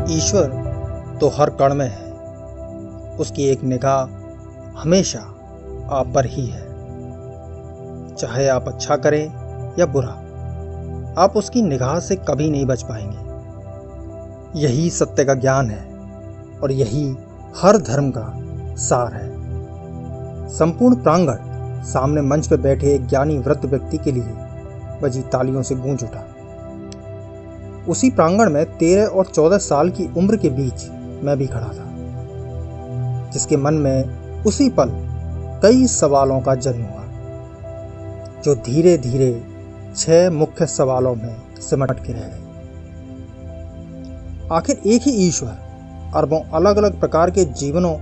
ईश्वर तो हर कण में है। उसकी एक निगाह हमेशा आप पर ही है। चाहे आप अच्छा करें या बुरा, आप उसकी निगाह से कभी नहीं बच पाएंगे। यही सत्य का ज्ञान है और यही हर धर्म का सार है। संपूर्ण प्रांगण सामने मंच पर बैठे एक ज्ञानी वृद्ध व्यक्ति के लिए बजी तालियों से गूंज उठा। उसी प्रांगण में 13 और 14 साल की उम्र के बीच मैं भी खड़ा था, जिसके मन में उसी पल कई सवालों का जन्म हुआ, जो धीरे धीरे 6 मुख्य सवालों में सिमट के रह गए। आखिर एक ही ईश्वर अरबों अलग अलग प्रकार के जीवनों,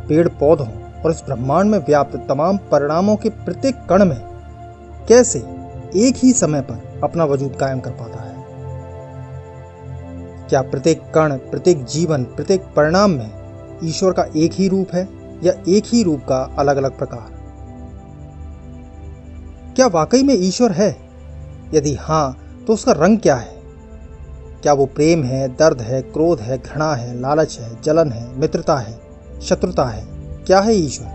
पेड़ पौधों और इस ब्रह्मांड में व्याप्त तमाम परिणामों के प्रत्येक कण में कैसे एक ही समय पर अपना वजूद कायम कर पाता है? क्या प्रत्येक कण, प्रत्येक जीवन, प्रत्येक परिणाम में ईश्वर का एक ही रूप है या एक ही रूप का अलग अलग प्रकार? क्या वाकई में ईश्वर है? यदि हाँ, तो उसका रंग क्या है? क्या वो प्रेम है, दर्द है, क्रोध है, घृणा है, लालच है, जलन है, मित्रता है, शत्रुता है? क्या है ईश्वर?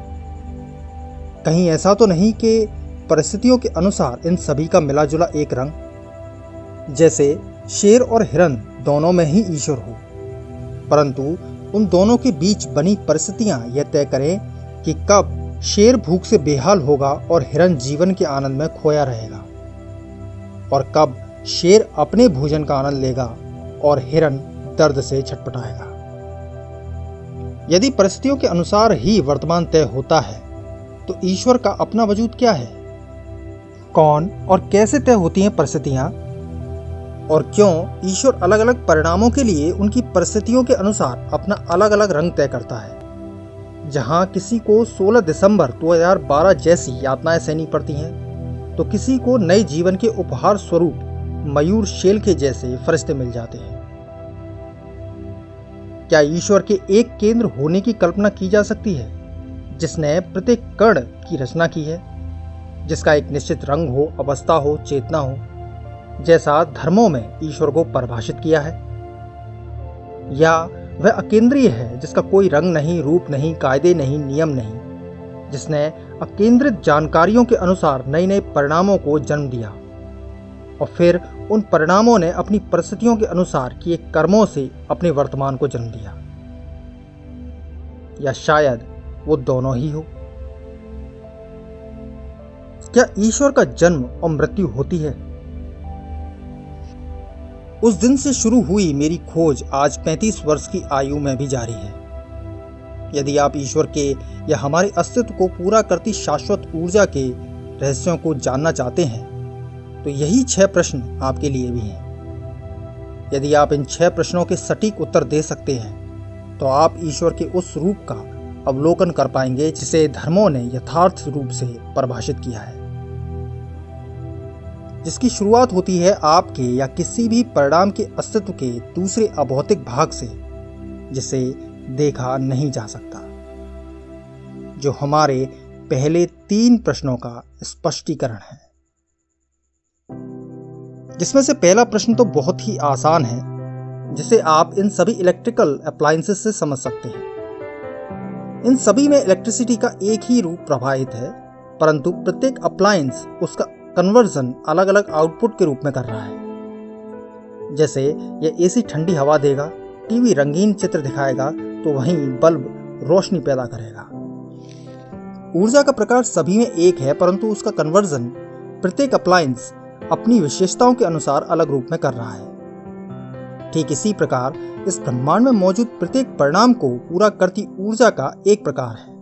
कहीं ऐसा तो नहीं कि परिस्थितियों के अनुसार इन सभी का मिला जुला एक रंग? जैसे शेर और हिरन दोनों में ही ईश्वर हो, परंतु उन दोनों के बीच बनी परिस्थितियां यह तय करें कि कब शेर भूख से बेहाल होगा और हिरन जीवन के आनंद में खोया रहेगा, और कब शेर अपने भोजन का आनंद लेगा और हिरन दर्द से छटपटाएगा। यदि परिस्थितियों के अनुसार ही वर्तमान तय होता है, तो ईश्वर का अपना वजूद क्या है? कौन और कैसे तय होती हैं परिस्थितियां, और क्यों ईश्वर अलग अलग परिणामों के लिए उनकी परिस्थितियों के अनुसार अपना अलग अलग रंग तय करता है? जहां किसी को 16 दिसंबर 2012 जैसी यातनाएं सहनी पड़ती हैं, तो किसी को नए जीवन के उपहार स्वरूप मयूर शेल के जैसे फरिश्ते मिल जाते हैं। क्या ईश्वर के एक केंद्र होने की कल्पना की जा सकती है, जिसने प्रत्येक कण की रचना की है, जिसका एक निश्चित रंग हो, अवस्था हो, चेतना हो, जैसा धर्मों में ईश्वर को परिभाषित किया है? या वह अकेंद्रीय है, जिसका कोई रंग नहीं, रूप नहीं, कायदे नहीं, नियम नहीं, जिसने अकेंद्रित जानकारियों के अनुसार नए नए परिणामों को जन्म दिया और फिर उन परिणामों ने अपनी परिस्थितियों के अनुसार किए कर्मों से अपने वर्तमान को जन्म दिया? या शायद वो दोनों ही हो? क्या ईश्वर का जन्म और मृत्यु होती है? उस दिन से शुरू हुई मेरी खोज आज 35 वर्ष की आयु में भी जारी है। यदि आप ईश्वर के या हमारे अस्तित्व को पूरा करती शाश्वत ऊर्जा के रहस्यों को जानना चाहते हैं, तो यही 6 प्रश्न आपके लिए भी हैं। यदि आप इन 6 प्रश्नों के सटीक उत्तर दे सकते हैं, तो आप ईश्वर के उस रूप का अवलोकन कर पाएंगे जिसे धर्मों ने यथार्थ रूप से परिभाषित किया है, जिसकी शुरुआत होती है आपके या किसी भी परिणाम के अस्तित्व के दूसरे अभौतिक भाग से, जिसे देखा नहीं जा सकता, जो हमारे पहले 3 प्रश्नों का स्पष्टीकरण है। जिसमें से पहला प्रश्न तो बहुत ही आसान है, जिसे आप इन सभी इलेक्ट्रिकल अप्लायंसेस से समझ सकते हैं। इन सभी में इलेक्ट्रिसिटी का एक ही रूप प्रवाहित है, परंतु प्रत्येक अप्लायंस उसका कन्वर्जन अलग अलग आउटपुट के रूप में कर रहा है। जैसे यह एसी ठंडी हवा देगा, टीवी रंगीन चित्र दिखाएगा, तो वहीं बल्ब रोशनी पैदा करेगा। ऊर्जा का प्रकार सभी में एक है, परंतु उसका कन्वर्जन प्रत्येक अप्लायंस अपनी विशेषताओं के अनुसार अलग रूप में कर रहा है। ठीक इसी प्रकार इस ब्रह्मांड में मौजूद प्रत्येक परिणाम को पूरा करती ऊर्जा का एक प्रकार है,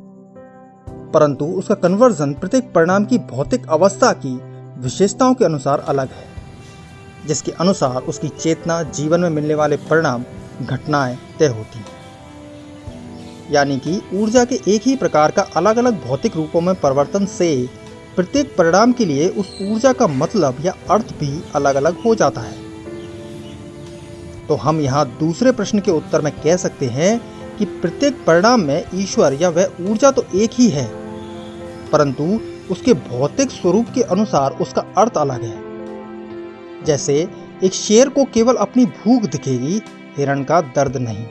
परंतु उसका कन्वर्जन प्रत्येक परिणाम की भौतिक अवस्था की विशेषताओं के अनुसार अलग है, जिसके अनुसार उसकी चेतना, जीवन में मिलने वाले परिणाम, घटनाएं तय होती हैं। यानी कि ऊर्जा के एक ही प्रकार का अलग अलग भौतिक रूपों में परिवर्तन से प्रत्येक परिणाम के लिए उस ऊर्जा का मतलब या अर्थ भी अलग अलग हो जाता है। तो हम यहाँ दूसरे प्रश्न के उत्तर में कह सकते हैं कि प्रत्येक परिणाम में ईश्वर या वह ऊर्जा तो एक ही है, परंतु उसके भौतिक स्वरूप के अनुसार उसका अर्थ अलग है। जैसे एक शेर को केवल अपनी भूख दिखेगी, हिरण का दर्द नहीं।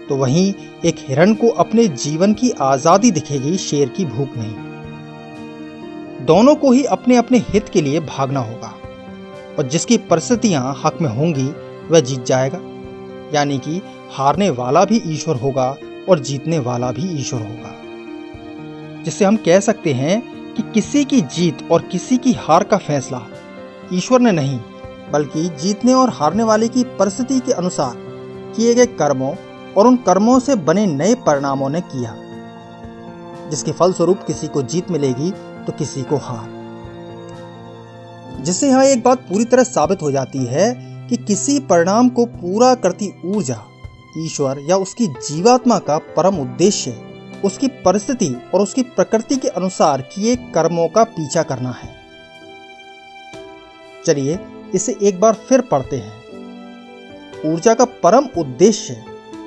तो वहीं एक हिरण को अपने जीवन की आजादी दिखेगी, शेर की भूख नहीं। दोनों को ही अपने अपने हित के लिए भागना होगा और जिसकी परिस्थितियां हक में होंगी वह जीत जाएगा। यानी कि हारने वाला भी ईश्वर होगा और जीतने वाला भी ईश्वर होगा। जिससे हम कह सकते हैं कि किसी की जीत और किसी की हार का फैसला ईश्वर ने नहीं, बल्कि जीतने और हारने वाले की परिस्थिति के अनुसार किए गए कर्मों और उन कर्मों से बने नए परिणामों ने किया, जिसके फलस्वरूप किसी को जीत मिलेगी तो किसी को हार। जिससे यहां एक बात पूरी तरह साबित हो जाती है कि किसी परिणाम को पूरा करती ऊर्जा ईश्वर या उसकी जीवात्मा का परम उद्देश्य उसकी परिस्थिति और उसकी प्रकृति के अनुसार किए कर्मों का पीछा करना है। चलिए इसे एक बार फिर पढ़ते हैं। ऊर्जा का परम उद्देश्य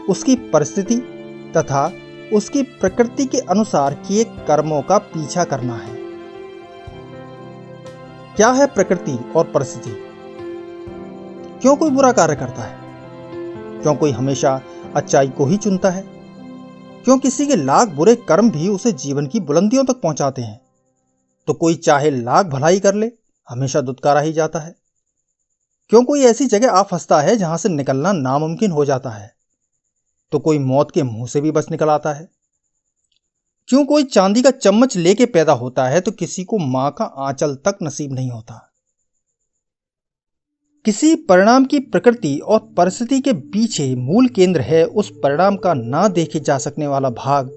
उसकी परिस्थिति तथा उसकी प्रकृति के अनुसार किए कर्मों का पीछा करना है। क्या है प्रकृति और परिस्थिति? क्यों कोई बुरा कार्य करता है? क्यों कोई हमेशा अच्छाई को ही चुनता है? क्यों किसी के लाख बुरे कर्म भी उसे जीवन की बुलंदियों तक पहुंचाते हैं? तो कोई चाहे लाख भलाई कर ले, हमेशा दुत्कारा ही जाता है। क्यों कोई ऐसी जगह आ फंसता है जहां से निकलना नामुमकिन हो जाता है? तो कोई मौत के मुंह से भी बच निकल आता है। क्यों कोई चांदी का चम्मच लेके पैदा होता है तो किसी को मां का आंचल तक नसीब नहीं होता। किसी परिणाम की प्रकृति और परिस्थिति के पीछे मूल केंद्र है उस परिणाम का ना देखे जा सकने वाला भाग,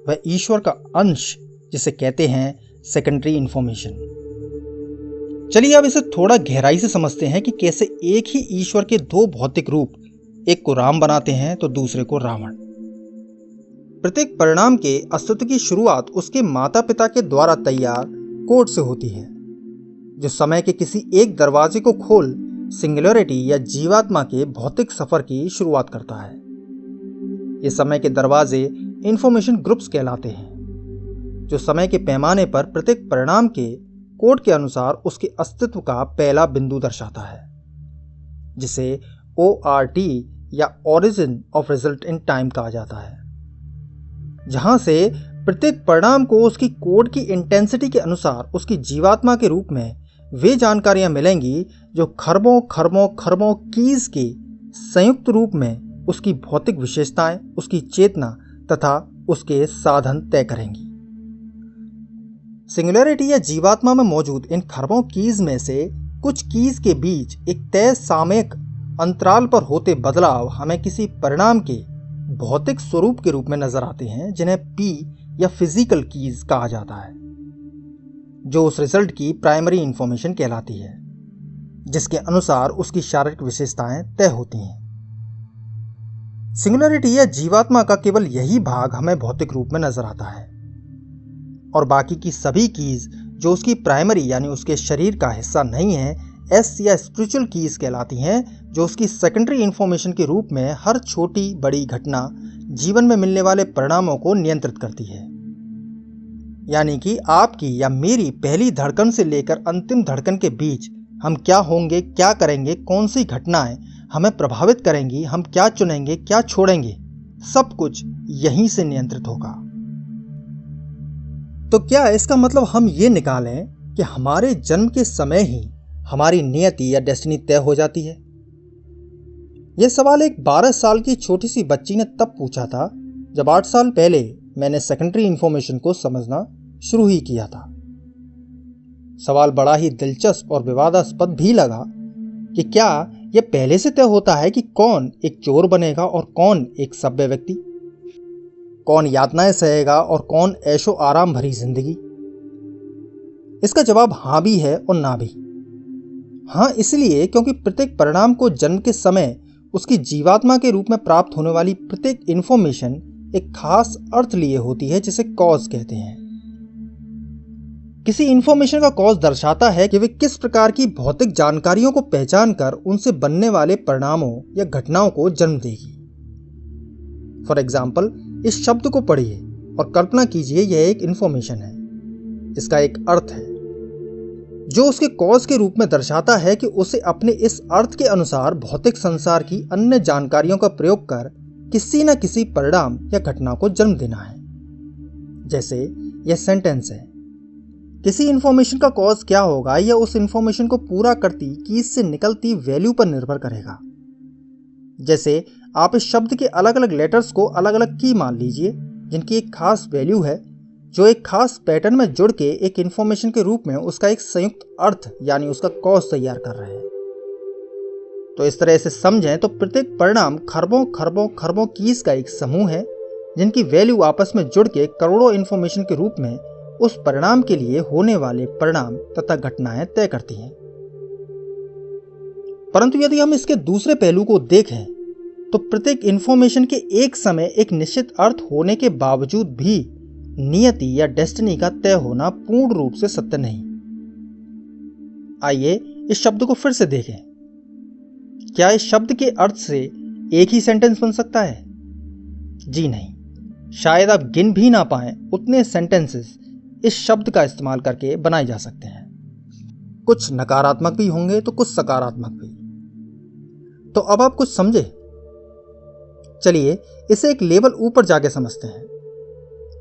वह ईश्वर का अंश, जिसे कहते हैं सेकेंडरी इंफॉर्मेशन। चलिए अब इसे थोड़ा गहराई से समझते हैं कि कैसे एक ही ईश्वर के दो भौतिक रूप, एक को राम बनाते हैं तो दूसरे को रावण। प्रत्येक परिणाम के अस्तित्व की शुरुआत उसके माता पिता के द्वारा तैयार कोड से होती है, जो समय के किसी एक दरवाजे को खोल सिंगुलैरिटी या जीवात्मा के भौतिक सफर की शुरुआत करता है। ये समय के दरवाजे इंफॉर्मेशन ग्रुप्स कहलाते हैं, जो समय के पैमाने पर प्रत्येक परिणाम के कोड के अनुसार उसके अस्तित्व का पहला बिंदु दर्शाता है, जिसे ORT या origin of result in time कहा जाता है। जहां से प्रत्येक परिणाम को उसकी कोड की इंटेंसिटी के अनुसार उसकी जीवात्मा के रूप में वे जानकारियां मिलेंगी जो खरबों खरबों खरबों कीज के संयुक्त रूप में उसकी भौतिक विशेषताएं, उसकी चेतना तथा उसके साधन तय करेंगी। सिंगुलैरिटी या जीवात्मा में मौजूद इन खरबों कीज में से कुछ कीज के बीच एक तय सामयिक अंतराल पर होते बदलाव हमें किसी परिणाम के भौतिक स्वरूप के रूप में नजर आते हैं, जिन्हें P या फिजिकल कीज कहा जाता है, जो उस रिजल्ट की प्राइमरी इंफॉर्मेशन कहलाती है, जिसके अनुसार उसकी शारीरिक विशेषताएं तय होती हैं। सिंगुलैरिटी या जीवात्मा का केवल यही भाग हमें भौतिक रूप में नजर आता है और बाकी की सभी कीज जो उसकी प्राइमरी यानी उसके शरीर का हिस्सा नहीं है, एस या स्पिरिचुअल कीज कहलाती हैं, जो उसकी सेकेंडरी इंफॉर्मेशन के रूप में हर छोटी बड़ी घटना, जीवन में मिलने वाले परिणामों को नियंत्रित करती है। यानी कि आपकी या मेरी पहली धड़कन से लेकर अंतिम धड़कन के बीच हम क्या होंगे, क्या करेंगे, कौन सी घटनाएं हमें प्रभावित करेंगी, हम क्या चुनेंगे, क्या छोड़ेंगे, सब कुछ यहीं से नियंत्रित होगा। तो क्या इसका मतलब हम ये निकालें कि हमारे जन्म के समय ही हमारी नियति या डेस्टिनी तय हो जाती है? यह सवाल एक 12 साल की छोटी सी बच्ची ने तब पूछा था जब 8 साल पहले मैंने सेकेंडरी इंफॉर्मेशन को समझना शुरू ही किया था। सवाल बड़ा ही दिलचस्प और विवादास्पद भी लगा कि क्या यह पहले से तय होता है कि कौन एक चोर बनेगा और कौन एक सभ्य व्यक्ति, कौन यातनाएं सहेगा और कौन ऐशो आराम भरी जिंदगी? इसका जवाब हाँ भी है और ना भी। हाँ इसलिए क्योंकि प्रत्येक परिणाम को जन्म के समय उसकी जीवात्मा के रूप में प्राप्त होने वाली प्रत्येक इंफॉर्मेशन एक खास अर्थ लिए होती है, जिसे कॉज कहते हैं। किसी इंफॉर्मेशन का कॉज दर्शाता है कि वे किस प्रकार की भौतिक जानकारियों को पहचान कर उनसे बनने वाले परिणामों या घटनाओं को जन्म देगी। फॉर एग्जाम्पल, इस शब्द को पढ़िए और कल्पना कीजिए यह एक इंफॉर्मेशन है, इसका एक अर्थ है। जो उसके कॉज के रूप में दर्शाता है कि उसे अपने इस अर्थ के अनुसार भौतिक संसार की अन्य जानकारियों का प्रयोग कर किसी न किसी परिणाम या घटना को जन्म देना है। जैसे यह सेंटेंस है, किसी इंफॉर्मेशन का कॉज क्या होगा यह उस इंफॉर्मेशन को पूरा करती कीज से निकलती वैल्यू पर निर्भर करेगा। जैसे आप इस शब्द के अलग अलग लेटर्स को अलग अलग की मान लीजिए, जिनकी एक खास वैल्यू है, जो एक खास पैटर्न में जुड़ के एक इंफॉर्मेशन के रूप में उसका एक संयुक्त अर्थ यानी उसका कॉज तैयार कर रहे हैं। तो इस तरह से समझें तो प्रत्येक परिणाम खरबों खरबों खरबों कीज का एक समूह है, जिनकी वैल्यू आपस में जुड़ के करोड़ों इंफॉर्मेशन के रूप में उस परिणाम के लिए होने वाले परिणाम तथा घटनाएं तय करती हैं। परंतु यदि हम इसके दूसरे पहलू को देखें तो प्रत्येक इंफॉर्मेशन के एक समय एक निश्चित अर्थ होने के बावजूद भी नियति या डेस्टिनी का तय होना पूर्ण रूप से सत्य नहीं। आइए इस शब्द को फिर से देखें। क्या इस शब्द के अर्थ से एक ही सेंटेंस बन सकता है? जी नहीं। शायद आप गिन भी ना पाएं उतने सेंटेंसेस इस शब्द का इस्तेमाल करके बनाए जा सकते हैं। कुछ नकारात्मक भी होंगे तो कुछ सकारात्मक भी। तो अब आप कुछ समझे? चलिए इसे एक लेवल ऊपर जाके समझते हैं।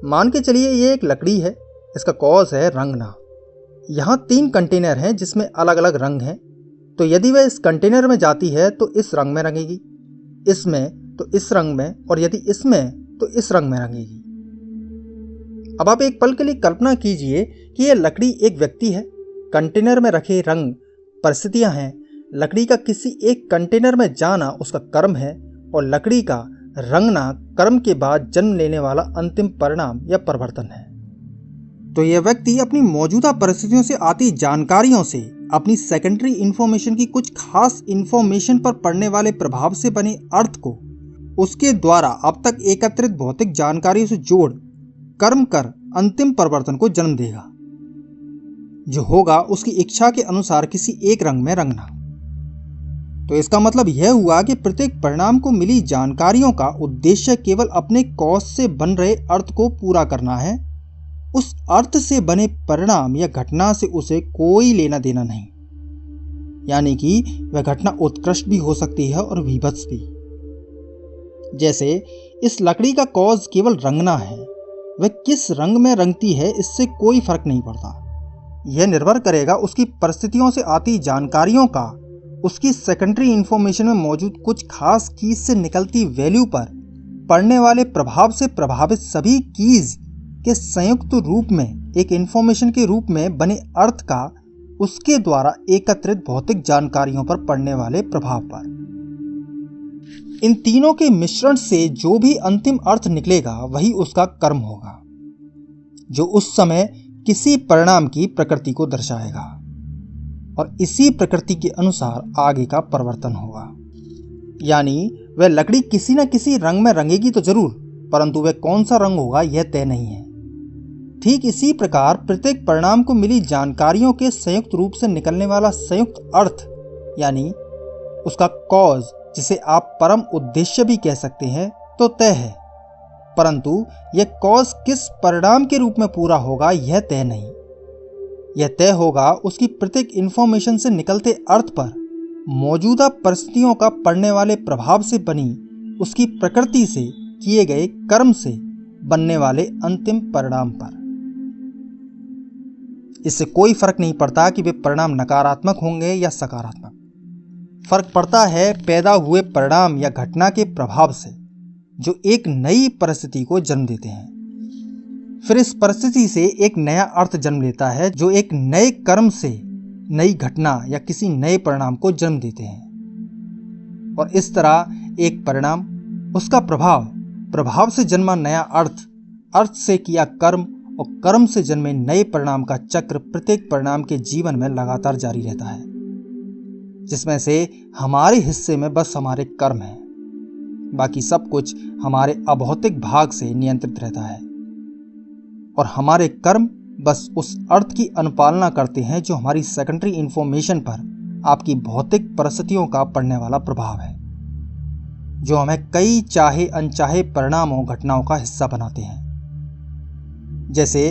मान के चलिए ये एक लकड़ी है, इसका कॉज है रंगना। यहाँ 3 कंटेनर हैं जिसमें अलग अलग रंग हैं। तो यदि वह इस कंटेनर में जाती है तो इस रंग में रंगेगी, इसमें तो इस रंग में, और यदि इसमें तो इस रंग में रंगेगी। अब आप एक पल के लिए कल्पना कीजिए कि यह लकड़ी एक व्यक्ति है, कंटेनर में रखे रंग परिस्थितियां हैं, लकड़ी का किसी एक कंटेनर में जाना उसका कर्म है, और लकड़ी का रंगना कर्म के बाद जन्म लेने वाला अंतिम परिणाम या परिवर्तन है। तो यह व्यक्ति अपनी मौजूदा परिस्थितियों से आती जानकारियों से अपनी सेकेंडरी इंफॉर्मेशन की कुछ खास इंफॉर्मेशन पर पड़ने वाले प्रभाव से बने अर्थ को उसके द्वारा अब तक एकत्रित भौतिक जानकारियों से जोड़ कर्म कर अंतिम परिवर्तन को जन्म देगा, जो होगा उसकी इच्छा के अनुसार किसी एक रंग में रंगना। तो इसका मतलब यह हुआ कि प्रत्येक परिणाम को मिली जानकारियों का उद्देश्य केवल अपने कॉज से बन रहे अर्थ को पूरा करना है। उस अर्थ से बने परिणाम या घटना से उसे कोई लेना देना नहीं, यानी कि वह घटना उत्कृष्ट भी हो सकती है और विभत्स भी। जैसे इस लकड़ी का कॉज केवल रंगना है, वह किस रंग में रंगती है इससे कोई फर्क नहीं पड़ता। यह निर्भर करेगा उसकी परिस्थितियों से आती जानकारियों का उसकी सेकेंडरी इंफॉर्मेशन में मौजूद कुछ खास कीज से निकलती वैल्यू पर पड़ने वाले प्रभाव से प्रभावित सभी कीज के संयुक्त रूप में एक इंफॉर्मेशन के रूप में बने अर्थ का उसके द्वारा एकत्रित भौतिक जानकारियों पर पड़ने वाले प्रभाव पर। इन तीनों के मिश्रण से जो भी अंतिम अर्थ निकलेगा वही उसका कर्म होगा, जो उस समय किसी परिणाम की प्रकृति को दर्शाएगा, और इसी प्रकृति के अनुसार आगे का परिवर्तन होगा। यानी वह लकड़ी किसी न किसी रंग में रंगेगी तो जरूर, परंतु वह कौन सा रंग होगा यह तय नहीं है। ठीक इसी प्रकार प्रत्येक परिणाम को मिली जानकारियों के संयुक्त रूप से निकलने वाला संयुक्त अर्थ यानी उसका कॉज, जिसे आप परम उद्देश्य भी कह सकते हैं, तो तय है, परंतु यह कॉज किस परिणाम के रूप में पूरा होगा यह तय नहीं। यह तय होगा उसकी प्रत्येक इंफॉर्मेशन से निकलते अर्थ पर मौजूदा परिस्थितियों का पड़ने वाले प्रभाव से बनी उसकी प्रकृति से किए गए कर्म से बनने वाले अंतिम परिणाम पर। इससे कोई फर्क नहीं पड़ता कि वे परिणाम नकारात्मक होंगे या सकारात्मक। फर्क पड़ता है पैदा हुए परिणाम या घटना के प्रभाव से, जो एक नई परिस्थिति को जन्म देते हैं। फिर इस परिस्थिति से एक नया अर्थ जन्म लेता है, जो एक नए कर्म से नई घटना या किसी नए परिणाम को जन्म देते हैं। और इस तरह एक परिणाम, उसका प्रभाव, प्रभाव से जन्मा नया अर्थ, अर्थ से किया कर्म और कर्म से जन्मे नए परिणाम का चक्र प्रत्येक परिणाम के जीवन में लगातार जारी रहता है, जिसमें से हमारे हिस्से में बस हमारे कर्म हैं, बाकी सब कुछ हमारे अभौतिक भाग से नियंत्रित रहता है, और हमारे कर्म बस उस अर्थ की अनुपालना करते हैं जो हमारी सेकेंडरी इंफॉर्मेशन पर आपकी भौतिक परिस्थितियों का पड़ने वाला प्रभाव है, जो हमें कई चाहे अनचाहे परिणामों घटनाओं का हिस्सा बनाते हैं। जैसे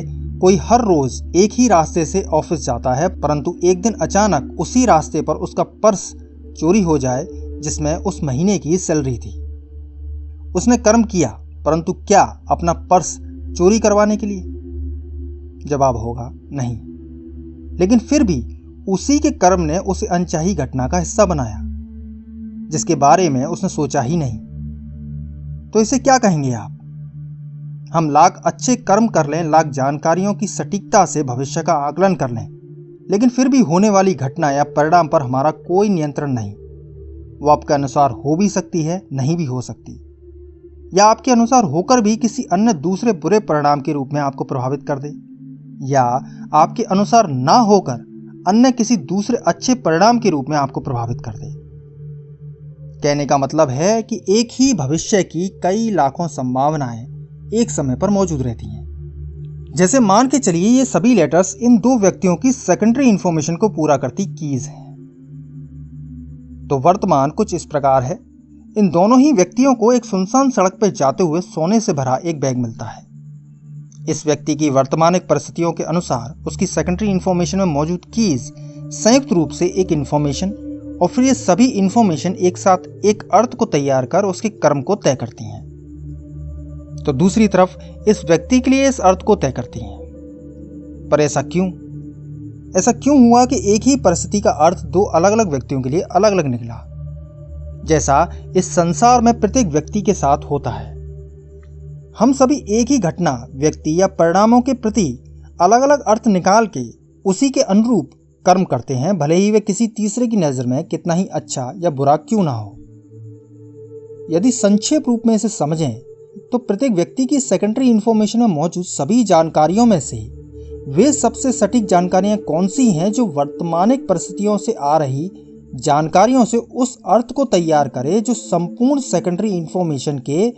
कोई हर रोज एक ही रास्ते से ऑफिस जाता है, परंतु एक दिन अचानक उसी रास्ते पर उसका पर्स चोरी हो जाए जिसमें उस महीने की सैलरी थी। उसने कर्म किया, परंतु क्या अपना पर्स चोरी करवाने के लिए? जवाब होगा नहीं। लेकिन फिर भी उसी के कर्म ने उसे अनचाही घटना का हिस्सा बनाया जिसके बारे में उसने सोचा ही नहीं। तो इसे क्या कहेंगे आप? हम लाख अच्छे कर्म कर लें, लाख जानकारियों की सटीकता से भविष्य का आकलन कर लें, लेकिन फिर भी होने वाली घटना या परिणाम पर हमारा कोई नियंत्रण नहीं। वो आपके अनुसार हो भी सकती है, नहीं भी हो सकती, या आपके अनुसार होकर भी किसी अन्य दूसरे बुरे परिणाम के रूप में आपको प्रभावित कर दे, या आपके अनुसार ना होकर अन्य किसी दूसरे अच्छे परिणाम के रूप में आपको प्रभावित कर दे। कहने का मतलब है कि एक ही भविष्य की कई लाखों संभावनाएं एक समय पर मौजूद रहती हैं। जैसे मान के चलिए ये सभी लेटर्स इन दो व्यक्तियों की सेकेंडरी इंफॉर्मेशन को पूरा करती कीज हैं। तो वर्तमान कुछ इस प्रकार है। इन दोनों ही व्यक्तियों को एक सुनसान सड़क पर जाते हुए सोने से भरा एक बैग मिलता है। इस व्यक्ति की वर्तमानिक परिस्थितियों के अनुसार उसकी सेकेंडरी इंफॉर्मेशन में मौजूद कीज संयुक्त रूप से एक इंफॉर्मेशन और फिर ये सभी इंफॉर्मेशन एक साथ एक अर्थ को तैयार कर उसके कर्म को तय करती हैं। तो दूसरी तरफ इस व्यक्ति के लिए इस अर्थ को तय करती हैं। पर ऐसा क्यों? ऐसा क्यों हुआ कि एक ही परिस्थिति का अर्थ दो अलग अलग व्यक्तियों के लिए अलग अलग निकला, जैसा इस संसार में प्रत्येक व्यक्ति के साथ होता है? हम सभी एक ही घटना, व्यक्ति या परिणामों के प्रति अलग अलग अर्थ निकाल के उसी के अनुरूप कर्म करते हैं, भले ही वे किसी तीसरे की नजर में कितना ही अच्छा या बुरा क्यों ना हो। यदि संक्षेप रूप में इसे समझें तो प्रत्येक व्यक्ति की सेकेंडरी इंफॉर्मेशन में मौजूद सभी जानकारियों में से वे सबसे सटीक जानकारियां कौन सी हैं जो वर्तमानिक परिस्थितियों से आ रही जानकारियों से उस अर्थ को तैयार करे जो संपूर्ण सेकेंडरी इंफॉर्मेशन के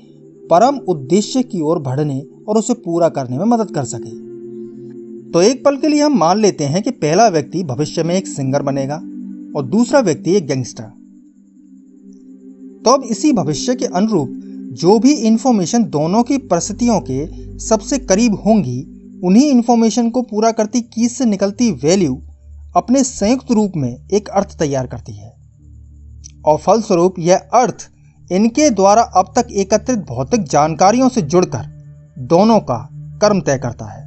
परम उद्देश्य की ओर बढ़ने और उसे पूरा करने में मदद कर सके। तो एक पल के लिए हम मान लेते हैं कि पहला व्यक्ति भविष्य में एक सिंगर बनेगा और दूसरा व्यक्ति एक गैंगस्टर। तो अब इसी भविष्य के अनुरूप जो भी इंफॉर्मेशन दोनों की परिस्थितियों के सबसे करीब होंगी, उन्हीं इंफॉर्मेशन को पूरा करती कीज से निकलती वैल्यू अपने संयुक्त रूप में एक अर्थ तैयार करती है और फलस्वरूप यह अर्थ इनके द्वारा अब तक एकत्रित भौतिक जानकारियों से जुड़कर दोनों का कर्म तय करता है।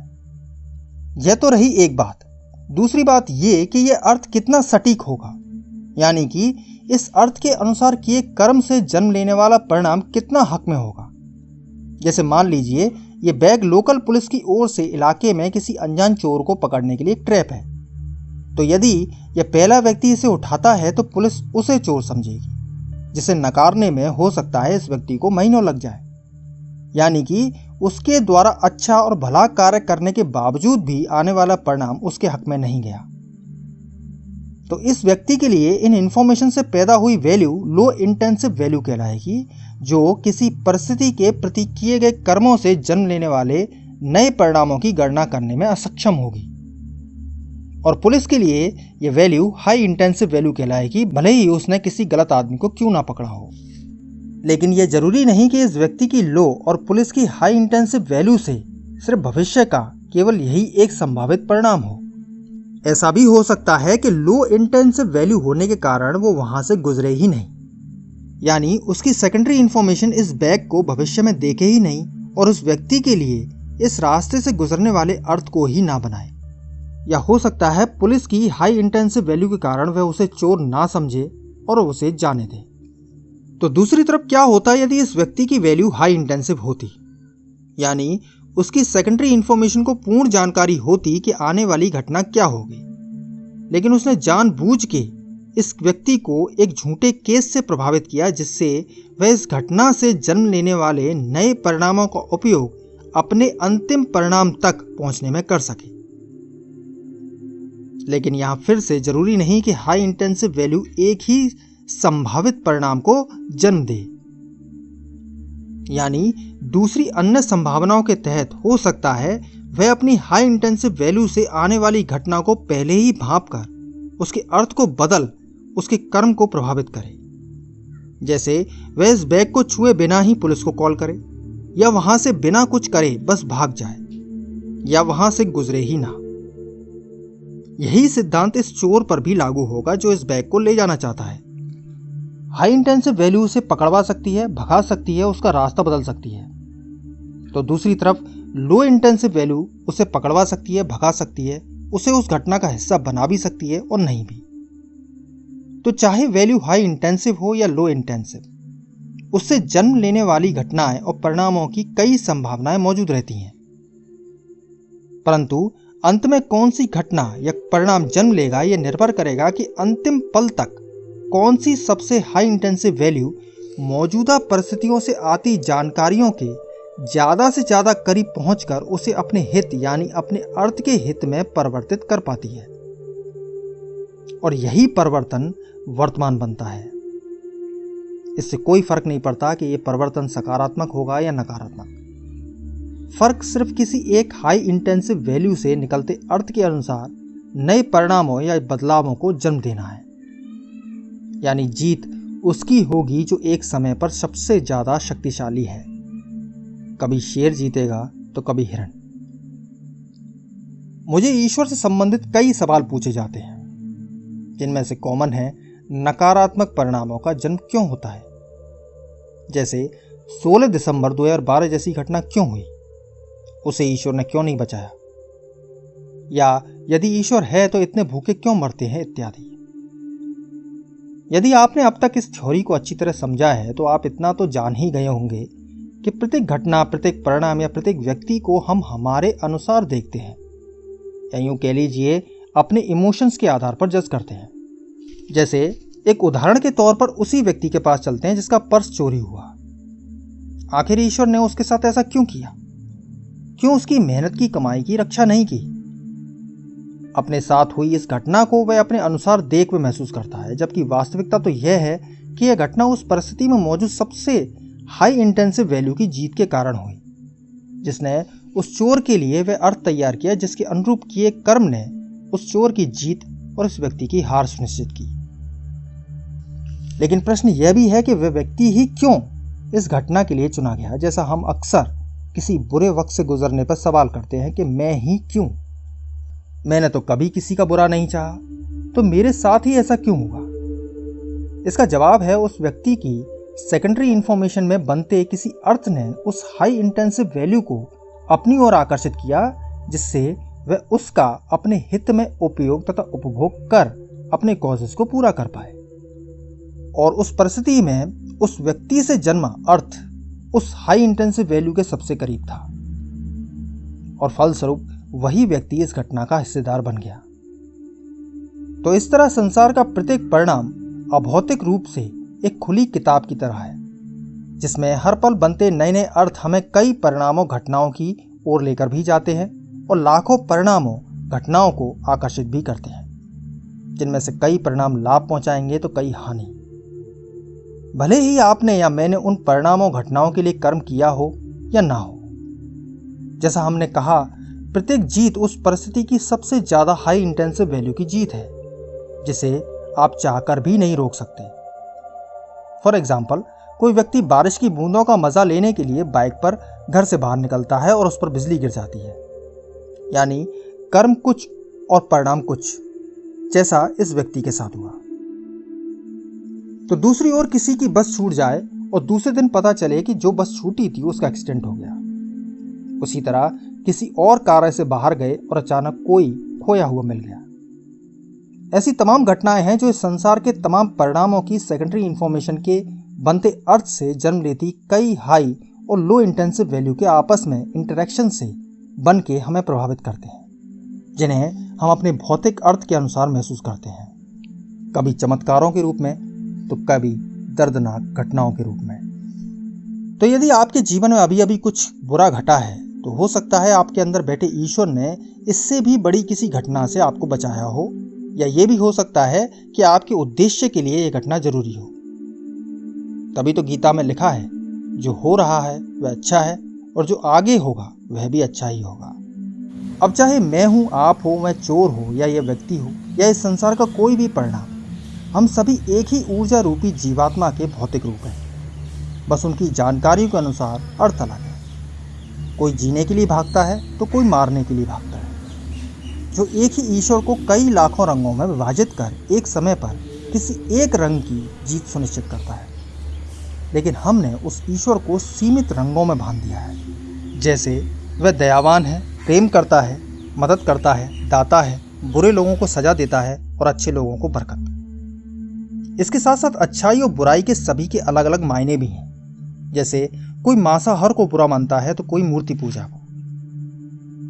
यह तो रही एक बात। दूसरी बात यह कि यह अर्थ कितना सटीक होगा, यानी कि इस अर्थ के अनुसार किए कर्म से जन्म लेने वाला परिणाम कितना हक में होगा। जैसे मान लीजिए ये बैग लोकल पुलिस की ओर से इलाके में किसी अनजान चोर को पकड़ने के लिए एक ट्रैप है, तो यदि यह पहला व्यक्ति इसे उठाता है तो पुलिस उसे चोर समझेगी, जिसे नकारने में हो सकता है इस व्यक्ति को महीनों लग जाए। यानी कि उसके द्वारा अच्छा और भला कार्य करने के बावजूद भी आने वाला परिणाम उसके हक में नहीं गया। तो इस व्यक्ति के लिए इन इंफॉर्मेशन से पैदा हुई वैल्यू लो इंटेंसिव वैल्यू कहलाएगी, जो किसी परिस्थिति के प्रति किए गए कर्मों से जन्म लेने वाले नए परिणामों की गणना करने में असक्षम होगी। और पुलिस के लिए यह वैल्यू हाई इंटेंसिव वैल्यू कहलाएगी, भले ही उसने किसी गलत आदमी को क्यों ना पकड़ा हो। लेकिन यह जरूरी नहीं कि इस व्यक्ति की लो और पुलिस की हाई इंटेंसिव वैल्यू से सिर्फ भविष्य का केवल यही एक संभावित परिणाम हो। ऐसा भी हो सकता है कि लो इंटेंसिव वैल्यू होने के कारण वो वहां से गुजरे ही नहीं, यानी उसकी सेकेंडरी इंफॉर्मेशन इस बैग को भविष्य में देखे ही नहीं और उस व्यक्ति के लिए इस रास्ते से गुजरने वाले अर्थ को ही ना बनाए। या हो सकता है पुलिस की हाई इंटेंसिव वैल्यू के कारण वह उसे चोर ना समझे और उसे जाने दे। तो दूसरी तरफ क्या होता यदि इस व्यक्ति की वैल्यू हाई इंटेंसिव होती, यानी उसकी सेकेंडरी इंफॉर्मेशन को पूर्ण जानकारी होती कि आने वाली घटना क्या होगी, लेकिन उसने जानबूझ के इस व्यक्ति को एक झूठे केस से प्रभावित किया जिससे वह इस घटना से जन्म लेने वाले नए परिणामों का उपयोग अपने अंतिम परिणाम तक पहुंचने में कर सके। लेकिन यहां फिर से जरूरी नहीं कि हाई इंटेंसिव वैल्यू एक ही संभावित परिणाम को जन्म दे, यानी दूसरी अन्य संभावनाओं के तहत हो सकता है वह अपनी हाई इंटेंसिव वैल्यू से आने वाली घटना को पहले ही भांपकर उसके अर्थ को बदल उसके कर्म को प्रभावित करे। जैसे वह इस बैग को छुए बिना ही पुलिस को कॉल करे या वहां से बिना कुछ करे बस भाग जाए। या वहां से गुजरे ही ना। यही सिद्धांत इस चोर पर भी लागू होगा जो इस बैग को ले जाना चाहता है। हाई इंटेंसिव वैल्यू उसे पकड़वा सकती है, भगा सकती है, उसका रास्ता बदल सकती है। तो दूसरी तरफ लो इंटेंसिव वैल्यू उसे पकड़वा सकती है, भगा सकती है, उसे उस घटना का हिस्सा बना भी सकती है और नहीं भी। तो चाहे वैल्यू हाई इंटेंसिव हो या लो इंटेंसिव, उससे जन्म लेने वाली घटनाएं और परिणामों की कई संभावनाएं मौजूद रहती हैं। परंतु अंत में कौन सी घटना या परिणाम जन्म लेगा यह निर्भर करेगा कि अंतिम पल तक कौन सी सबसे हाई इंटेंसिव वैल्यू मौजूदा परिस्थितियों से आती जानकारियों के ज्यादा से ज्यादा करीब पहुंचकर उसे अपने हित यानी अपने अर्थ के हित में परिवर्तित कर पाती है। और यही परिवर्तन वर्तमान बनता है। इससे कोई फर्क नहीं पड़ता कि यह परिवर्तन सकारात्मक होगा या नकारात्मक। फर्क सिर्फ किसी एक हाई इंटेंसिव वैल्यू से निकलते अर्थ के अनुसार नए परिणामों या बदलावों को जन्म देना है। यानी जीत उसकी होगी जो एक समय पर सबसे ज्यादा शक्तिशाली है। कभी शेर जीतेगा तो कभी हिरण। मुझे ईश्वर से संबंधित कई सवाल पूछे जाते हैं, जिनमें से कॉमन है नकारात्मक परिणामों का जन्म क्यों होता है। जैसे 16 दिसंबर 2012 जैसी घटना क्यों हुई, उसे ईश्वर ने क्यों नहीं बचाया, या यदि ईश्वर है तो इतने भूखे क्यों मरते हैं इत्यादि। यदि आपने अब तक इस थ्योरी को अच्छी तरह समझा है तो आप इतना तो जान ही गए होंगे कि प्रत्येक घटना, प्रत्येक परिणाम या प्रत्येक व्यक्ति को हम हमारे अनुसार देखते हैं, या यूं कह लीजिए अपने इमोशंस के आधार पर जज करते हैं। जैसे एक उदाहरण के तौर पर उसी व्यक्ति के पास चलते हैं जिसका पर्स चोरी हुआ। आखिर ईश्वर ने उसके साथ ऐसा क्यों किया? क्यों उसकी मेहनत की कमाई की रक्षा नहीं की? अपने साथ हुई इस घटना को वह अपने अनुसार देख व महसूस करता है, जबकि वास्तविकता तो यह है कि यह घटना उस परिस्थिति में मौजूद सबसे हाई इंटेंसिव वैल्यू की जीत के कारण हुई, जिसने उस चोर के लिए वह अर्थ तैयार किया जिसके अनुरूप किए कर्म ने उस चोर की जीत और उस व्यक्ति की हार सुनिश्चित की। लेकिन प्रश्न यह भी है कि वह व्यक्ति ही क्यों इस घटना के लिए चुना गया। जैसा हम अक्सर किसी बुरे वक्त से गुजरने पर सवाल करते हैं कि मैं ही क्यों, मैंने तो कभी किसी का बुरा नहीं चाहा, तो मेरे साथ ही ऐसा क्यों हुआ। इसका जवाब है उस व्यक्ति की सेकेंडरी इंफॉर्मेशन में बनते किसी अर्थ ने उस हाई इंटेंसिव वैल्यू को अपनी ओर आकर्षित किया, जिससे वह उसका अपने हित में उपयोग तथा उपभोग कर अपने कॉजेस को पूरा कर पाए। और उस परिस्थिति में उस व्यक्ति से जन्मा अर्थ उस हाई इंटेंसिव वैल्यू के सबसे करीब था, और फलस्वरूप वही व्यक्ति इस घटना का हिस्सेदार बन गया। तो इस तरह संसार का प्रत्येक परिणाम अभौतिक रूप से एक खुली किताब की तरह है, जिसमें हर पल बनते नए नए अर्थ हमें कई परिणामों घटनाओं की ओर लेकर भी जाते हैं और लाखों परिणामों घटनाओं को आकर्षित भी करते हैं, जिनमें से कई परिणाम लाभ पहुंचाएंगे तो कई हानि। भले ही आपने या मैंने उन परिणामों घटनाओं के लिए कर्म किया हो या ना हो। जैसा हमने कहा, प्रत्येक जीत उस परिस्थिति की सबसे ज्यादा हाई इंटेंसिव वैल्यू की जीत है, जिसे आप चाहकर भी नहीं रोक सकते। फॉर एग्जाम्पल, कोई व्यक्ति बारिश की बूंदों का मजा लेने के लिए बाइक पर घर से बाहर निकलता है और उस पर बिजली गिर जाती है। यानी कर्म कुछ और परिणाम कुछ, जैसा इस व्यक्ति के साथ हुआ। तो दूसरी ओर किसी की बस छूट जाए और दूसरे दिन पता चले कि जो बस छूटी थी उसका एक्सीडेंट हो गया। उसी तरह किसी और कार्य से बाहर गए और अचानक कोई खोया हुआ मिल गया। ऐसी तमाम घटनाएं हैं जो इस संसार के तमाम परिणामों की सेकेंडरी इंफॉर्मेशन के बनते अर्थ से जन्म लेती कई हाई और लो इंटेंसिव वैल्यू के आपस में इंटरेक्शन से बन के हमें प्रभावित करते हैं, जिन्हें हम अपने भौतिक अर्थ के अनुसार महसूस करते हैं, कभी चमत्कारों के रूप में तो कभी दर्दनाक घटनाओं के रूप में। तो यदि आपके जीवन में अभी अभी कुछ बुरा घटा है तो हो सकता है आपके अंदर बैठे ईश्वर ने इससे भी बड़ी किसी घटना से आपको बचाया हो, या यह भी हो सकता है कि आपके उद्देश्य के लिए यह घटना जरूरी हो। तभी तो गीता में लिखा है, जो हो रहा है वह अच्छा है और जो आगे होगा वह भी अच्छा ही होगा। अब चाहे मैं हूं, आप हो, मैं चोर हो, या यह व्यक्ति हो, या इस संसार का कोई भी परिणाम, हम सभी एक ही ऊर्जा रूपी जीवात्मा के भौतिक रूप हैं। बस उनकी जानकारी के अनुसार अर्थ अलग है। कोई जीने के लिए भागता है तो कोई मारने के लिए भागता है, जो एक ही ईश्वर को कई लाखों रंगों में विभाजित कर एक समय पर किसी एक रंग की जीत सुनिश्चित करता है। लेकिन हमने उस ईश्वर को सीमित रंगों में बांध दिया है। जैसे वह दयावान है, प्रेम करता है, मदद करता है, दाता है, बुरे लोगों को सजा देता है और अच्छे लोगों को बरकत। इसके साथ साथ अच्छाई और बुराई के सभी के अलग अलग मायने भी हैं। जैसे कोई मांसाहार को बुरा मानता है तो कोई मूर्ति पूजा को,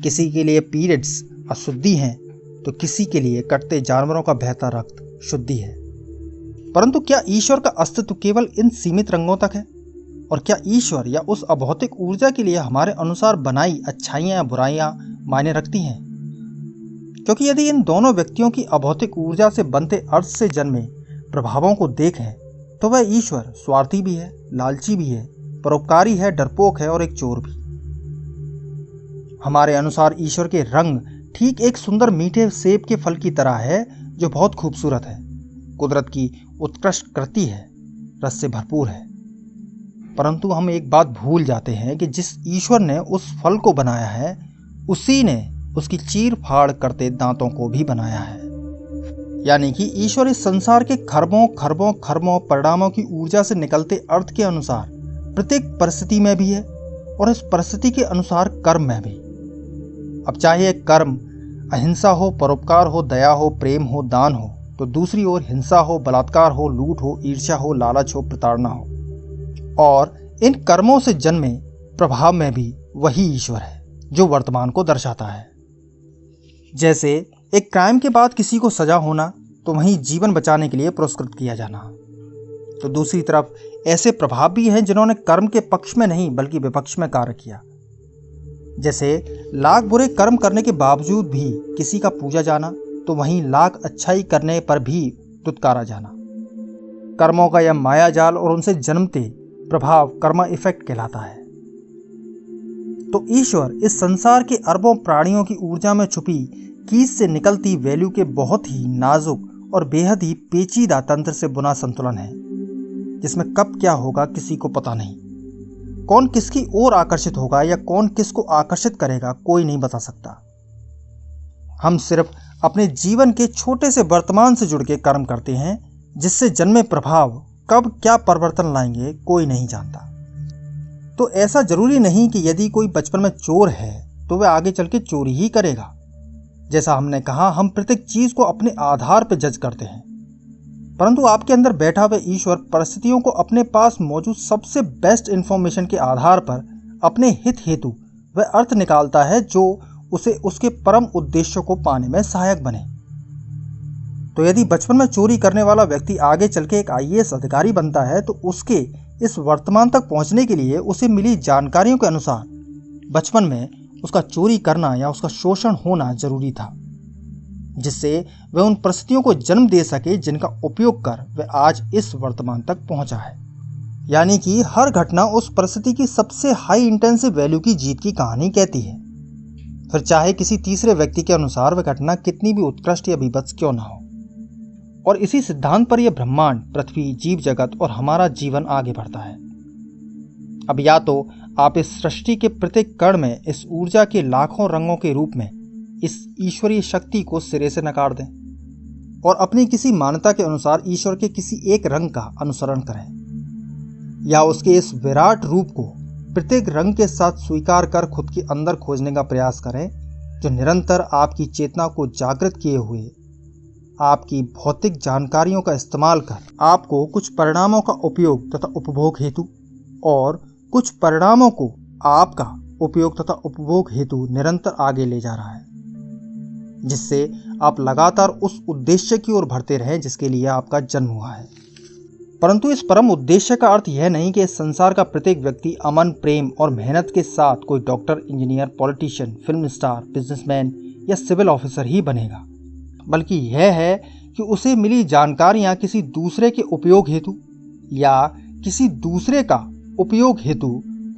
किसी के लिए पीरियड्स अशुद्धि हैं तो किसी के लिए कटते जानवरों का बहता रक्त शुद्धि है। परंतु क्या ईश्वर का अस्तित्व केवल इन सीमित रंगों तक है? और क्या ईश्वर या उस अभौतिक ऊर्जा के लिए हमारे अनुसार बनाई अच्छाइयाँ या बुराइयाँ मायने रखती हैं? क्योंकि यदि इन दोनों व्यक्तियों की अभौतिक ऊर्जा से बनते अर्थ से जन्मे प्रभावों को देखें तो वह ईश्वर स्वार्थी भी है, लालची भी है, परोपकारी है, डरपोक है और एक चोर भी। हमारे अनुसार ईश्वर के रंग ठीक एक सुंदर मीठे सेब के फल की तरह है जो बहुत खूबसूरत है, कुदरत की उत्कृष्ट कृति है, रस से भरपूर है। परंतु हम एक बात भूल जाते हैं कि जिस ईश्वर ने उस फल को बनाया है उसी ने उसकी चीर फाड़ करते दांतों को भी बनाया है। यानी कि ईश्वर इस संसार के खरबों खरबों खरबों परिणामों की ऊर्जा से निकलते अर्थ के अनुसार प्रत्येक परिस्थिति में भी है और इस परिस्थिति के अनुसार कर्म में भी। अब चाहे कर्म अहिंसा हो, परोपकार हो, दया हो, प्रेम हो, दान हो, तो दूसरी ओर हिंसा हो, बलात्कार हो, लूट हो, ईर्ष्या हो, लालच हो, प्रताड़ना हो। और इन कर्मों से जन्मे प्रभाव में भी वही ईश्वर है जो वर्तमान को दर्शाता है। जैसे एक क्राइम के बाद किसी को सजा होना तो वहीं जीवन बचाने के लिए पुरस्कृत किया जाना, तो दूसरी तरफ ऐसे प्रभाव भी हैं जिन्होंने कर्म के पक्ष में नहीं बल्कि विपक्ष में कार्य किया। जैसे लाख बुरे कर्म करने के बावजूद भी किसी का पूजा जाना तो वहीं लाख अच्छाई करने पर भी दुत्कारा जाना। कर्मों का यह माया जाल और उनसे जन्मते प्रभाव कर्मा इफेक्ट कहलाता है। तो ईश्वर इस संसार के अरबों प्राणियों की ऊर्जा में छुपी कीस से निकलती वैल्यू के बहुत ही नाजुक और बेहद ही पेचीदा तंत्र से बुना संतुलन है, जिसमें कब क्या होगा किसी को पता नहीं। कौन किसकी ओर आकर्षित होगा या कौन किसको आकर्षित करेगा कोई नहीं बता सकता। हम सिर्फ अपने जीवन के छोटे से वर्तमान से जुड़ के कर्म करते हैं, जिससे जन्मे प्रभाव कब क्या परिवर्तन लाएंगे कोई नहीं जानता। तो ऐसा जरूरी नहीं कि यदि कोई बचपन में चोर है तो वह आगे चल के चोरी ही करेगा। जैसा हमने कहा, हम प्रत्येक चीज को अपने आधार पर जज करते हैं, परंतु आपके अंदर बैठा हुआ ईश्वर परिस्थितियों को अपने पास मौजूद सबसे बेस्ट इंफॉर्मेशन के आधार पर अपने हित हेतु वह अर्थ निकालता है जो उसे उसके परम उद्देश्यों को पाने में सहायक बने। तो यदि बचपन में चोरी करने वाला व्यक्ति आगे चल के एक IAS अधिकारी बनता है तो उसके इस वर्तमान तक पहुंचने के लिए उसे मिली जानकारियों के अनुसार बचपन में उसका चोरी करना या उसका शोषण होना जरूरी था, जिससे वह उन परिस्थितियों को जन्म दे सके जिनका उपयोग कर वह आज इस वर्तमान तक पहुंचा है। यानी कि हर घटना उस परिस्थिति की सबसे हाई इंटेंसिव वैल्यू की जीत की कहानी कहती है, फिर चाहे किसी तीसरे व्यक्ति के अनुसार वह घटना कितनी भी उत्कृष्ट या बीभत्स क्यों ना हो। और इसी सिद्धांत पर यह ब्रह्मांड, पृथ्वी, जीव जगत और हमारा जीवन आगे बढ़ता है। अब या तो आप इस सृष्टि के प्रत्येक कण में इस ऊर्जा के लाखों रंगों के रूप में इस ईश्वरीय शक्ति को सिरे से नकार दें और अपनी किसी मान्यता के अनुसार ईश्वर के किसी एक रंग का अनुसरण करें, या उसके इस विराट रूप को प्रत्येक रंग के साथ स्वीकार कर खुद के अंदर खोजने का प्रयास करें, जो निरंतर आपकी चेतना को जागृत किए हुए आपकी भौतिक जानकारियों का इस्तेमाल कर आपको कुछ परिणामों का उपयोग तथा उपभोग हेतु और कुछ परिणामों को आपका उपयोग तथा उपभोग हेतु निरंतर आगे ले जा रहा है, जिससे आप लगातार उस उद्देश्य की ओर बढ़ते रहें जिसके लिए आपका जन्म हुआ है। परंतु इस परम उद्देश्य का अर्थ यह नहीं कि इस संसार का प्रत्येक व्यक्ति अमन, प्रेम और मेहनत के साथ कोई doctor, engineer, politician, film star, businessman या सिविल ऑफिसर ही बनेगा, बल्कि यह है कि उसे मिली जानकारियां किसी दूसरे के उपयोग हेतु या किसी दूसरे का उपयोग हेतु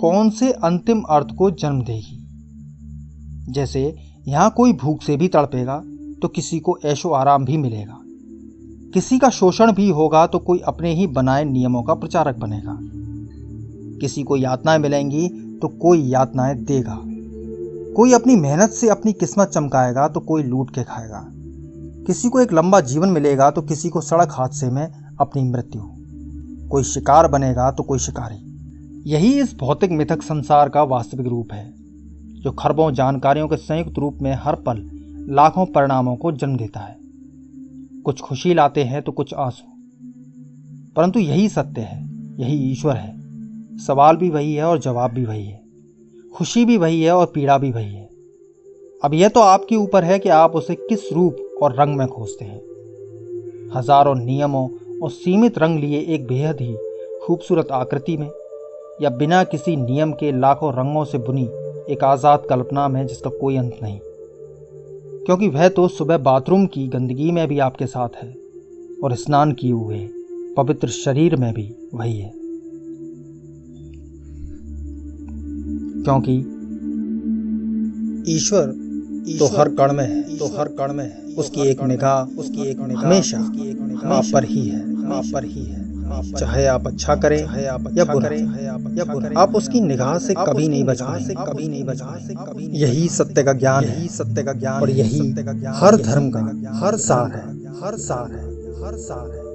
कौन से अंतिम अर्थ को जन्म देगी। जैसे यहाँ कोई भूख से भी तड़पेगा तो किसी को ऐशो आराम भी मिलेगा, किसी का शोषण भी होगा तो कोई अपने ही बनाए नियमों का प्रचारक बनेगा, किसी को यातनाएं मिलेंगी तो कोई यातनाएं देगा। कोई अपनी मेहनत से अपनी किस्मत चमकाएगा तो कोई लूट के खाएगा। किसी को एक लंबा जीवन मिलेगा तो किसी को सड़क हादसे में अपनी मृत्यु। कोई शिकार बनेगा तो कोई शिकारी। यही इस भौतिक मिथक संसार का वास्तविक रूप है, जो खरबों जानकारियों के संयुक्त रूप में हर पल लाखों परिणामों को जन्म देता है। कुछ खुशी लाते हैं तो कुछ आंसू, परंतु यही सत्य है, यही ईश्वर है। सवाल भी वही है और जवाब भी वही है, खुशी भी वही है और पीड़ा भी वही है। अब यह तो आपके ऊपर है कि आप उसे किस रूप और रंग में खोजते हैं। हजारों नियमों और सीमित रंग लिए एक बेहद ही खूबसूरत आकृति में, या बिना किसी नियम के लाखों रंगों से बुनी एक आज़ाद कल्पना में जिसका कोई अंत नहीं, क्योंकि वह तो सुबह बाथरूम की गंदगी में भी आपके साथ है और स्नान किए हुए पवित्र शरीर में भी वही है। क्योंकि ईश्वर तो हर कण में है, तो हर कण में है। उसकी एक निगाह हमेशा आप पर ही है, आप पर ही है। चाहे आप अच्छा करें या बुरा, आप उसकी निगाह से कभी नहीं बच पाएंगे। यही सत्य का ज्ञान है, और यही हर धर्म का हर सार है।